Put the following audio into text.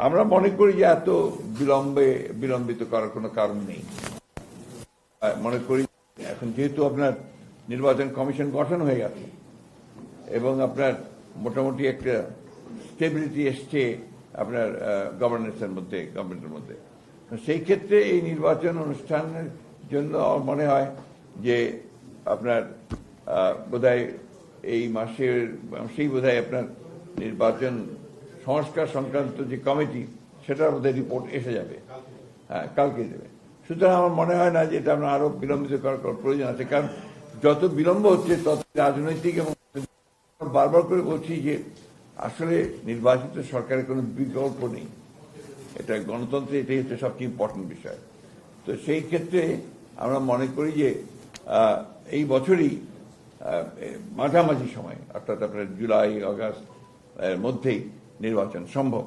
আমরা মনে করি যে এত বিলম্বিত করার কোনো কারণ নেই। মনে করি এখন যেহেতু আপনার নির্বাচন কমিশন গঠন হয়ে গেছে এবং আপনার মোটামুটি একটা স্টেবিলিটি এসছে আপনার গভর্নেন্সের মধ্যে, গভর্নমেন্টের মধ্যে, সেই ক্ষেত্রে এই নির্বাচন অনুষ্ঠানের জন্য আমার মনে হয় যে আপনার বোধহয় এই মাসেই বোধহয় আপনার নির্বাচন সংস্কার সংক্রান্ত যে কমিটি, সেটার মধ্যে রিপোর্ট এসে যাবে। হ্যাঁ, কালকে দেবে। সুতরাং আমার মনে হয় না যে এটা আমরা আরো বিলম্বিত করার প্রয়োজন আছে, কারণ যত বিলম্ব হচ্ছে তত রাজনৈতিক এবং বারবার করে বলছি যে আসলে নির্বাচিত সরকারের কোনো বিকল্প নেই। এটা গণতন্ত্রে এটাই হচ্ছে সবচেয়ে ইম্পর্টেন্ট বিষয়। তো সেই ক্ষেত্রে আমরা মনে করি যে এই বছরই মাঝামাঝি সময়, অর্থাৎ আপনার জুলাই আগস্ট এর মধ্যেই নির্বাচন সম্ভব।